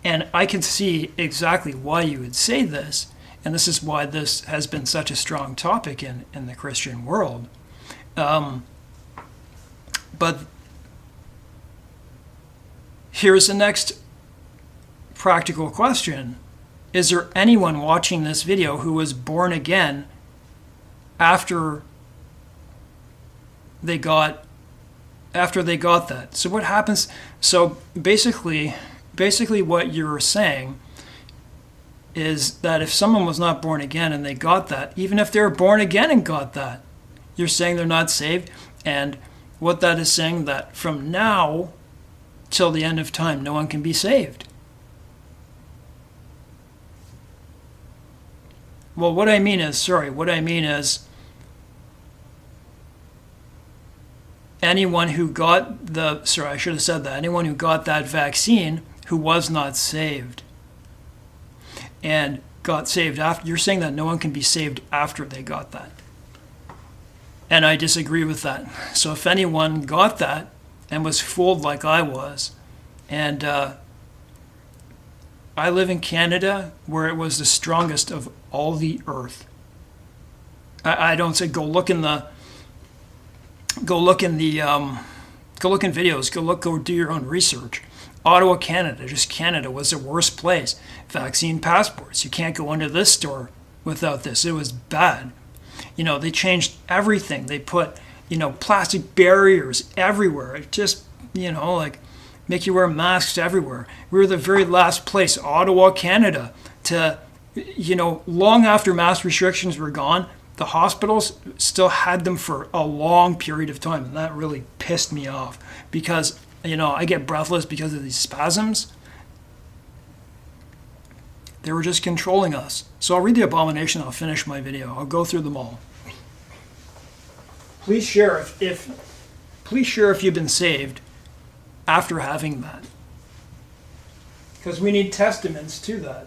And I can see exactly why you would say this, and this is why this has been such a strong topic in the Christian world. But here's the next practical question. Is there anyone watching this video who was born again after they got that? So what happens? So basically what you're saying is that if someone was not born again and they got that, even if they're born again and got that, you're saying they're not saved. And what that is saying, that from now till the end of time, no one can be saved. Well, what I mean is anyone who got anyone who got that vaccine who was not saved and got saved after. You're saying that no one can be saved after they got that. And I disagree with that. So if anyone got that and was fooled like I was, and I live in Canada where it was the strongest of all the earth. I don't say go look in videos, go do your own research. Ottawa, Canada, just Canada was the worst place. Vaccine passports. You can't go into this store without this. It was bad. They changed everything. They put, plastic barriers everywhere. It just, make you wear masks everywhere. We were the very last place, Ottawa, Canada, to, long after mask restrictions were gone, the hospitals still had them for a long period of time. And that really pissed me off because, I get breathless because of these spasms. They were just controlling us. So I'll read the abomination. I'll finish my video. I'll go through them all. Please share please share if you've been saved after having that. Because we need testaments to that.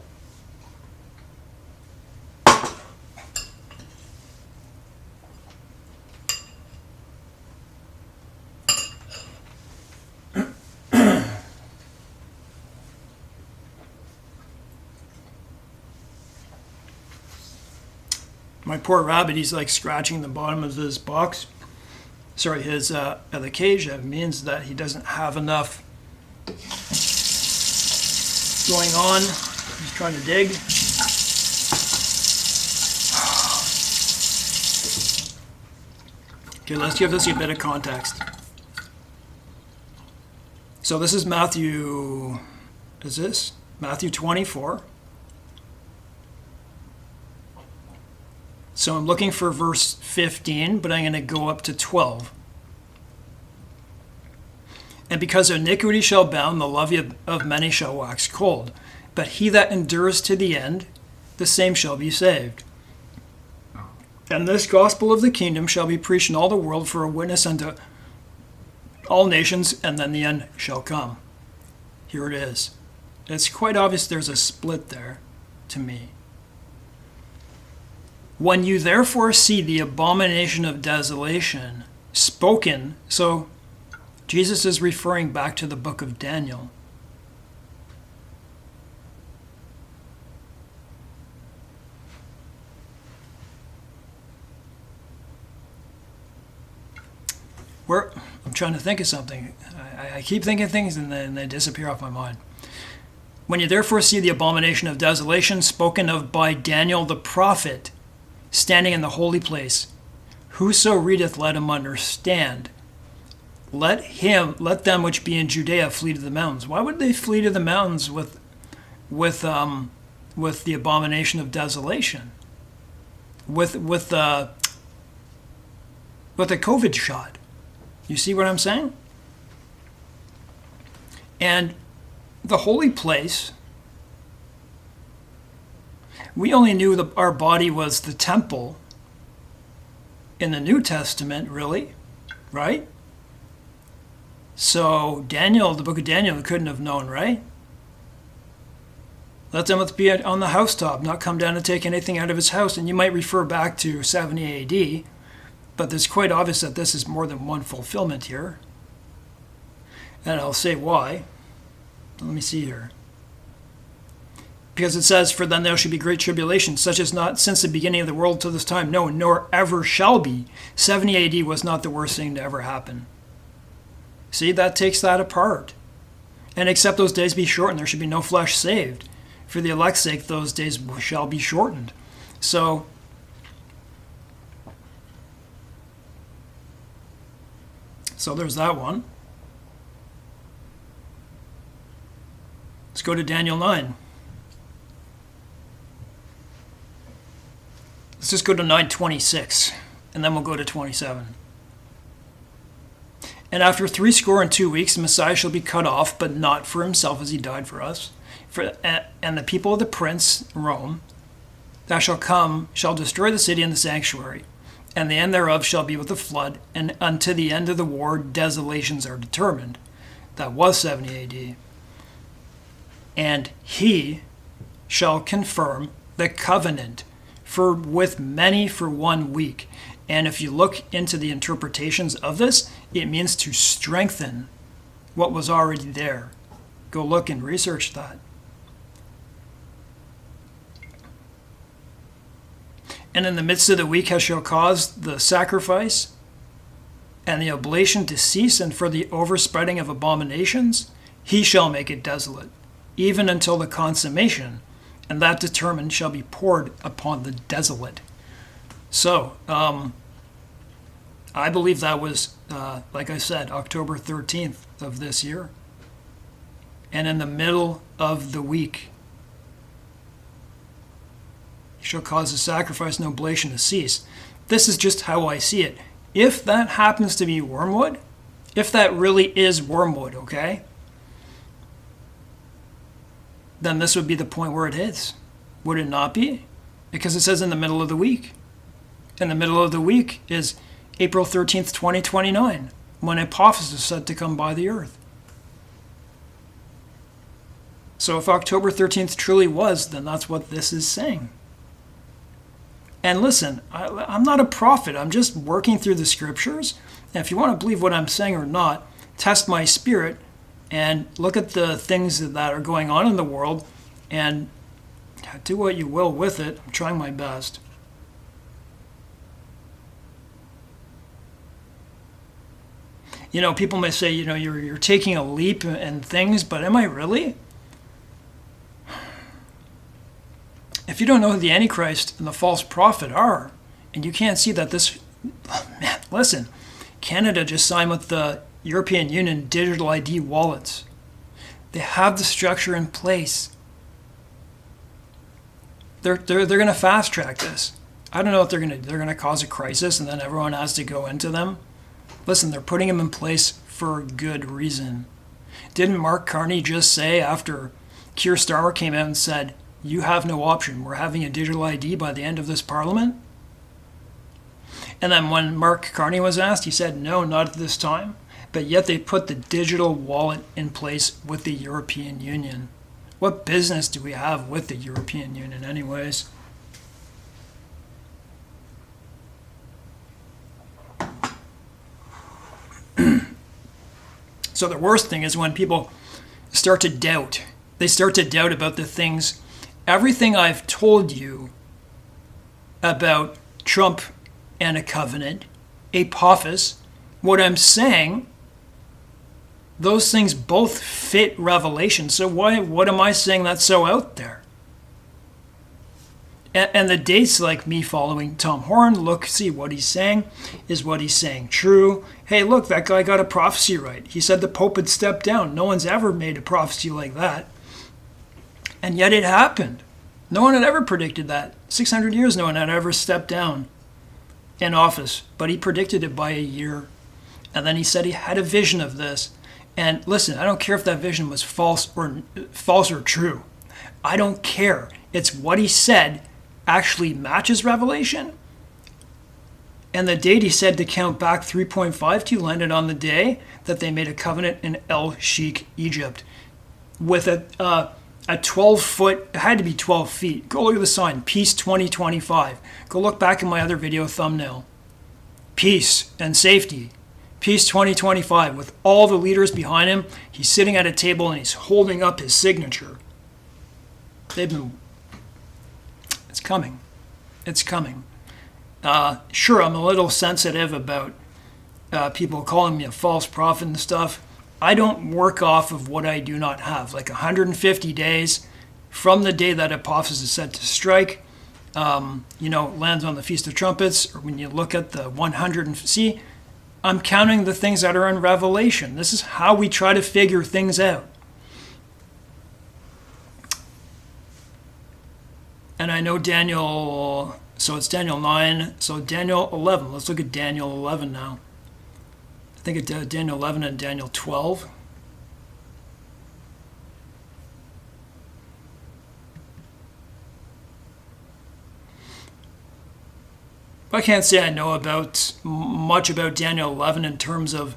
My poor rabbit, he's like scratching the bottom of his box. Sorry, his the cage. That means that he doesn't have enough going on. He's trying to dig. Okay, let's give this a bit of context. So this is Matthew, is this? Matthew 24. So I'm looking for verse 15, but I'm going to go up to 12. And because iniquity shall abound, the love of many shall wax cold. But he that endures to the end, the same shall be saved. And this gospel of the kingdom shall be preached in all the world for a witness unto all nations, and then the end shall come. Here it is. It's quite obvious there's a split there to me. When you therefore see the abomination of desolation spoken, so Jesus is referring back to the book of Daniel. I'm trying to think of something. I keep thinking things and then they disappear off my mind. When you therefore see the abomination of desolation spoken of by Daniel the prophet, standing in the holy place, whoso readeth, let him understand. Let them which be in Judea flee to the mountains. Why would they flee to the mountains with the abomination of desolation? With the COVID shot. You see what I'm saying? And the holy place, we only knew that our body was the temple in the New Testament, really, right? So Daniel, the book of Daniel, couldn't have known, right? Let them be on the housetop, not come down to take anything out of his house. And you might refer back to 70 AD, but it's quite obvious that this is more than one fulfillment here. And I'll say why. Let me see here. Because it says, for then there shall be great tribulation, such as not since the beginning of the world to this time, no, nor ever shall be. 70 AD was not the worst thing to ever happen. See, that takes that apart. And except those days be shortened, there should be no flesh saved. For the elect's sake, those days shall be shortened. So there's that one. Let's go to Daniel 9. Let's just go to 9:26, and then we'll go to 27. And after 62 weeks, the Messiah shall be cut off, but not for himself, as he died for us. And the people of the prince, Rome, that shall come, shall destroy the city and the sanctuary. And the end thereof shall be with the flood, and unto the end of the war desolations are determined. That was 70 AD. And he shall confirm the covenant with many for 1 week. And if you look into the interpretations of this, it means to strengthen what was already there. Go look and research that. And in the midst of the week shall cause the sacrifice and the oblation to cease, and for the overspreading of abominations, he shall make it desolate, even until the consummation, and that determined shall be poured upon the desolate. So, I believe that was, like I said, October 13th of this year. And in the middle of the week, he shall cause the sacrifice and oblation to cease. This is just how I see it. If that happens to be Wormwood, if that really is Wormwood, okay, then this would be the point where it hits. Would it not be? Because it says in the middle of the week. In the middle of the week is April 13th, 2029. when Apophis is said to come by the earth. So if October 13th truly was, then that's what this is saying. And listen, I'm not a prophet. I'm just working through the scriptures. And if you want to believe what I'm saying or not, test my spirit and look at the things that are going on in the world and do what you will with it. I'm trying my best. You know, people may say, you know, you're taking a leap and things, but am I really? If you don't know who the Antichrist and the false prophet are, and you can't see that this, man, listen, Canada just signed with the European Union digital ID wallets. They have the structure in place. They're going to fast track this. I don't know what they're going to do. They're going to cause a crisis and then everyone has to go into them. Listen, they're putting them in place for a good reason. Didn't Mark Carney just say after Keir Starmer came out and said, you have no option. We're having a digital ID by the end of this parliament? And then when Mark Carney was asked, he said, no, not at this time. But yet they put the digital wallet in place with the European Union. What business do we have with the European Union anyways? So the worst thing is when people start to doubt. They start to doubt about the things, everything I've told you about Trump and a covenant, Apophis, what I'm saying, those things both fit Revelation. So what am I saying that's so out there? And the dates, like me following Tom Horn, look, see what he's saying. Is what he's saying true? Hey, look, that guy got a prophecy right. He said the Pope had stepped down. No one's ever made a prophecy like that. And yet it happened. No one had ever predicted that. 600 years, no one had ever stepped down in office. But he predicted it by a year. And then he said he had a vision of this. And listen, I don't care if that vision was false or true. I don't care. It's what he said actually matches Revelation. And the date he said to count back 3.5 to landed on the day that they made a covenant in El Sheikh, Egypt, with a 12-foot, it had to be 12 feet. Go look at the sign, Peace 2025. Go look back in my other video thumbnail. Peace and safety. Peace 2025 with all the leaders behind him. He's sitting at a table and he's holding up his signature. It's coming. It's coming. Sure, I'm a little sensitive about people calling me a false prophet and stuff. I don't work off of what I do not have. Like 150 days from the day that Apophis is set to strike, lands on the Feast of Trumpets, or when you look at the 100 see, I'm counting the things that are in Revelation. This is how we try to figure things out. And I know Daniel, so it's Daniel 9, so Daniel 11. Let's look at Daniel 11 now. I think it's Daniel 11 and Daniel 12. I can't say I know much about Daniel 11 in terms of,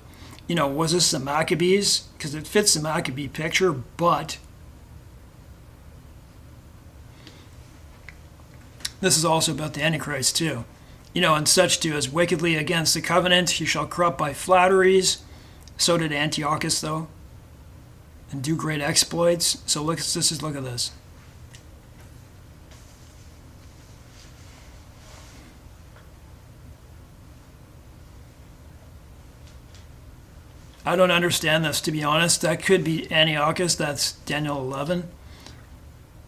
was this the Maccabees? Because it fits the Maccabee picture, but this is also about the Antichrist too. And such do as wickedly against the covenant, he shall corrupt by flatteries. So did Antiochus, though, and do great exploits. So look at this. I don't understand this, to be honest. That could be Antiochus. That's Daniel 11.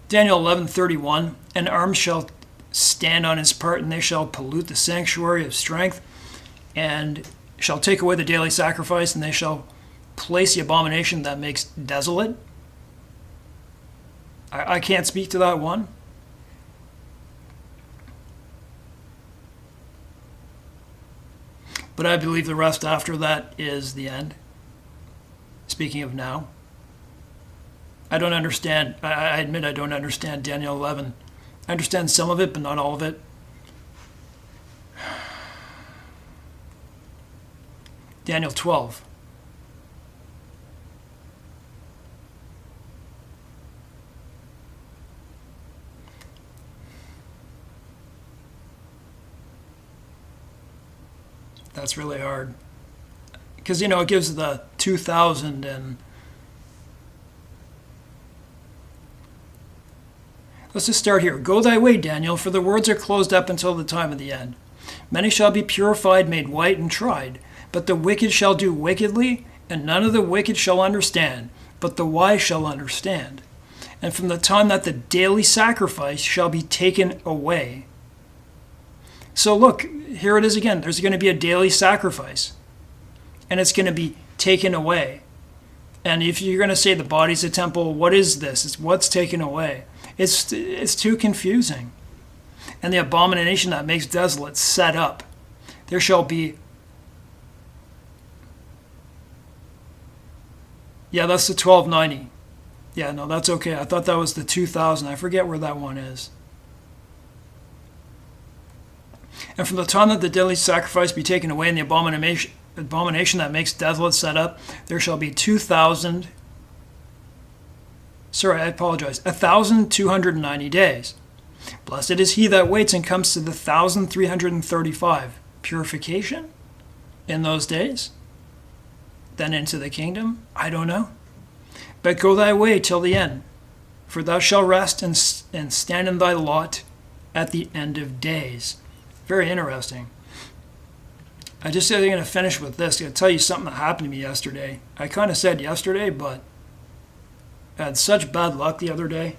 Daniel 11:31. An arm shall stand on his part, and they shall pollute the sanctuary of strength, and shall take away the daily sacrifice, and they shall place the abomination that makes desolate. I can't speak to that one. But I believe the rest after that is the end. Speaking of now, I don't understand. I admit I don't understand Daniel 11. I understand some of it, but not all of it. Daniel 12. That's really hard. Because, it gives the 2,000 and... Let's just start here. Go thy way, Daniel, for the words are closed up until the time of the end. Many shall be purified, made white, and tried. But the wicked shall do wickedly, and none of the wicked shall understand, but the wise shall understand. And from the time that the daily sacrifice shall be taken away. So look, here it is again. There's going to be a daily sacrifice. And it's going to be taken away. And if you're going to say the body's a temple, what is this? It's what's taken away. It's too confusing. And the abomination that makes desolate set up. There shall be... Yeah, that's the 1290. Yeah, no, that's okay. I thought that was the 2000. I forget where that one is. And from the time that the daily sacrifice be taken away and the abomination that makes desolate set up, there shall be 2,000... Sorry, I apologize. 1,290 days. Blessed is he that waits and comes to the 1,335. Purification in those days? Then into the kingdom? I don't know. But go thy way till the end, for thou shalt rest and stand in thy lot at the end of days. Very interesting. I just said I'm going to finish with this. I'm going to tell you something that happened to me yesterday. I kind of said yesterday, but I had such bad luck the other day.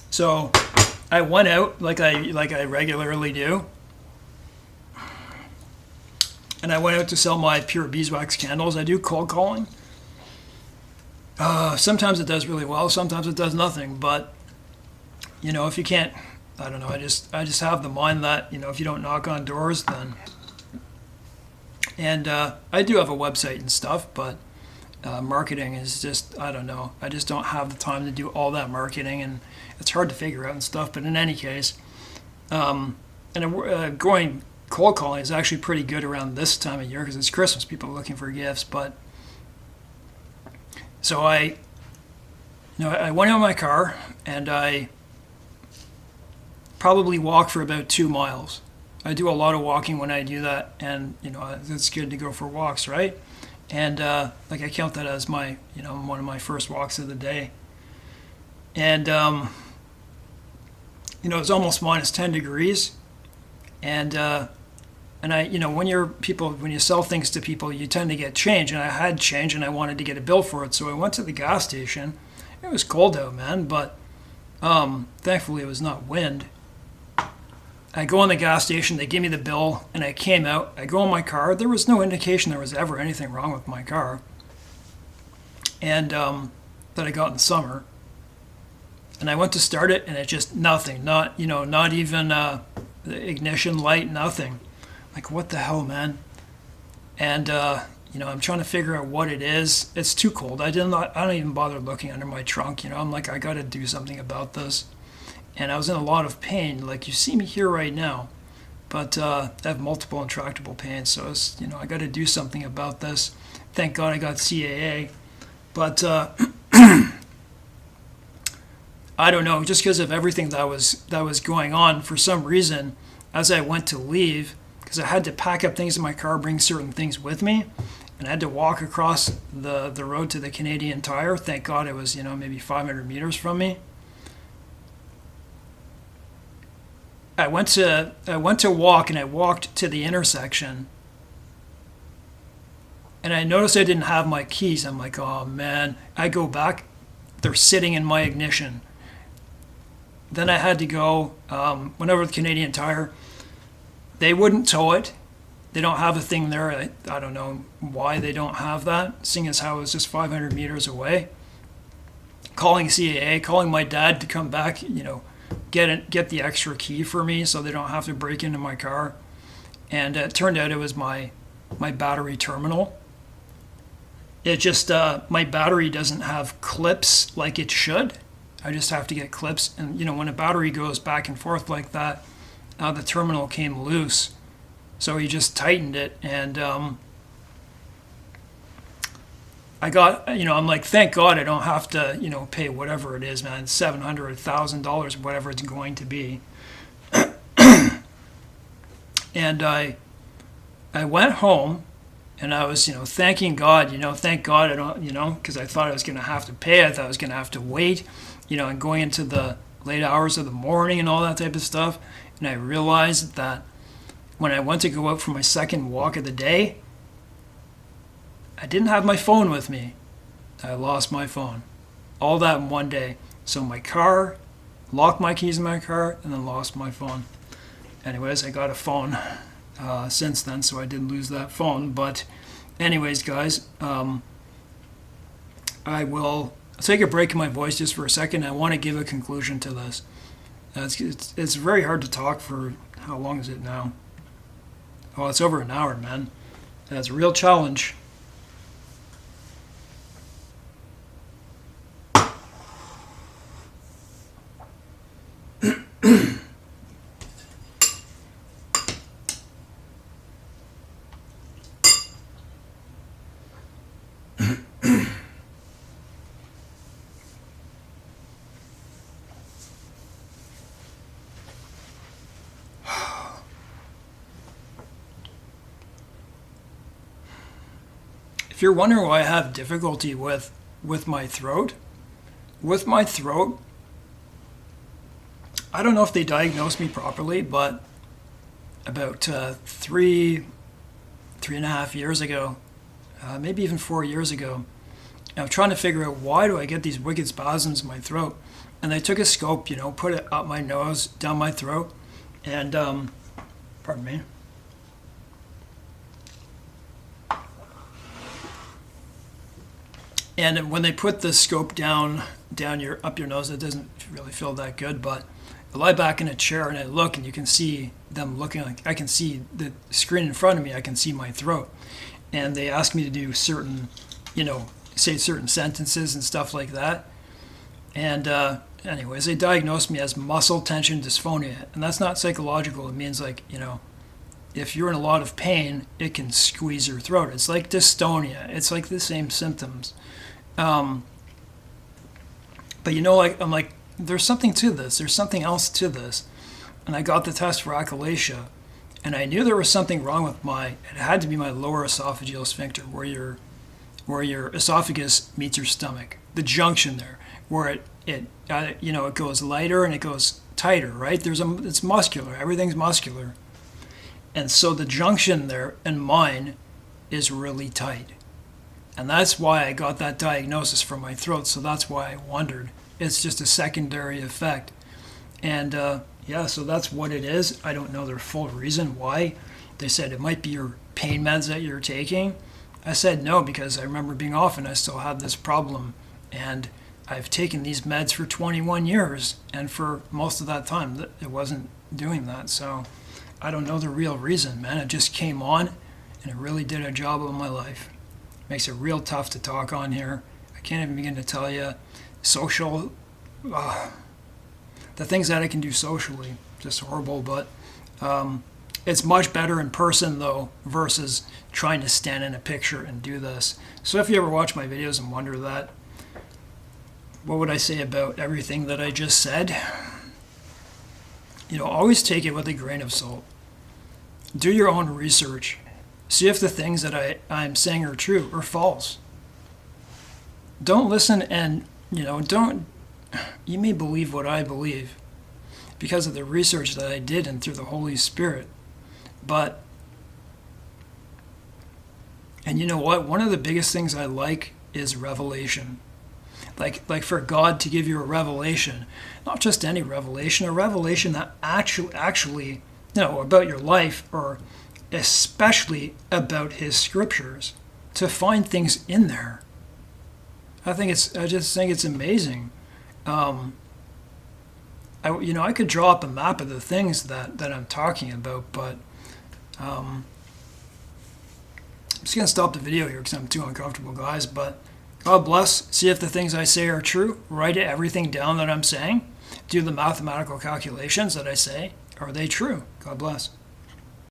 So I went out like I regularly do. And I went out to sell my pure beeswax candles. I do cold calling. Sometimes it does really well. Sometimes it does nothing. But, if you can't, I don't know. I just have the mind that, if you don't knock on doors, then... And I do have a website and stuff, but marketing is just, I don't know. I just don't have the time to do all that marketing, and it's hard to figure out and stuff. But in any case, going cold calling is actually pretty good around this time of year because it's Christmas. People are looking for gifts. But so I went out in my car and I probably walked for about 2 miles. I do a lot of walking when I do that, and it's good to go for walks, right? And I count that as my one of my first walks of the day. And it's almost minus 10 degrees, and I when you sell things to people, you tend to get change, and I had change, and I wanted to get a bill for it, so I went to the gas station. It was cold out, man, but thankfully it was not wind. I go in the gas station, they give me the bill, and I came out. I go in my car. There was no indication there was ever anything wrong with my car, and that I got in the summer. And I went to start it, and it just nothing. Not even the ignition light, nothing. Like, what the hell, man? And I'm trying to figure out what it is. It's too cold. I don't even bother looking under my trunk. I'm like, I got to do something about this. And I was in a lot of pain, like you see me here right now. But I have multiple intractable pains, so it's, I got to do something about this. Thank God I got CAA. But I don't know, just because of everything that was going on, for some reason, as I went to leave, because I had to pack up things in my car, bring certain things with me, and I had to walk across the road to the Canadian Tire. Thank God it was, maybe 500 meters from me. I went to walk, and I walked to the intersection, and I noticed I didn't have my keys. I'm like, oh man. I go back, they're sitting in my ignition. Then I had to go, went over to the Canadian Tire. They wouldn't tow it. They don't have a thing there. I don't know why they don't have that, seeing as how it was just 500 meters away. Calling CAA, calling my dad to come back, get the extra key for me so they don't have to break into my car. And it turned out it was my battery terminal. It just, my battery doesn't have clips like it should. I just have to get clips. And, when a battery goes back and forth like that, the terminal came loose. So he just tightened it. And I got, I'm like, thank God I don't have to, pay whatever it is, man, $700, $1,000, whatever it's going to be. And I went home. And I was, thanking God, thank God I don't, because I thought I was going to have to pay. I thought I was going to have to wait, and going into the late hours of the morning and all that type of stuff. And I realized that when I went to go out for my second walk of the day, I didn't have my phone with me. I lost my phone. All that in one day. So my car, locked my keys in my car, and then lost my phone. Anyways, I got a phone since then, so I didn't lose that phone. But anyways, guys, I will take a break in my voice just for a second. I want to give a conclusion to this. It's very hard to talk for, how long is it now? Oh, it's over an hour, man. That's a real challenge. If you're wondering why I have difficulty with my throat, I don't know if they diagnosed me properly, but about 3.5 years ago, maybe even 4 years ago, I'm trying to figure out why do I get these wicked spasms in my throat. And they took a scope, put it up my nose, down my throat, and, pardon me. And when they put the scope down up your nose, it doesn't really feel that good. But I lie back in a chair and I look, and you can see them looking like I can see the screen in front of me. I can see my throat, and they ask me to do certain, say certain sentences and stuff like that. And anyways, they diagnosed me as muscle tension dysphonia, and that's not psychological. It means like if you're in a lot of pain, it can squeeze your throat. It's like dystonia. It's like the same symptoms. But I'm like, there's something to this. There's something else to this. And I got the test for achalasia, and I knew there was something wrong with it had to be my lower esophageal sphincter, where your esophagus meets your stomach, the junction there, where it goes lighter and it goes tighter, right? It's muscular. Everything's muscular. And so the junction there in mine is really tight. And that's why I got that diagnosis for my throat. So that's why I wondered. It's just a secondary effect. And so that's what it is. I don't know the full reason why. They said it might be your pain meds that you're taking. I said no, because I remember being off and I still had this problem. And I've taken these meds for 21 years. And for most of that time, it wasn't doing that. So I don't know the real reason, man. It just came on, and it really did a job of my life. It makes it real tough to talk on here. I can't even begin to tell you the things that I can do socially, just horrible. But it's much better in person, though, versus trying to stand in a picture and do this. So if you ever watch my videos and wonder that, what would I say about everything that I just said? Always take it with a grain of salt. Do your own research. See if the things that I'm saying are true or false. Don't listen and, you may believe what I believe because of the research that I did and through the Holy Spirit. And you know what? One of the biggest things I like is revelation. Like for God to give you a revelation, not just any revelation, a revelation that actually, about your life, or especially about His scriptures, to find things in there. I just think it's amazing. I could draw up a map of the things that I'm talking about, but just going to stop the video here because I'm too uncomfortable, guys. But God bless. See if the things I say are true. Write everything down that I'm saying. Do the mathematical calculations that I say. Are they true? God bless.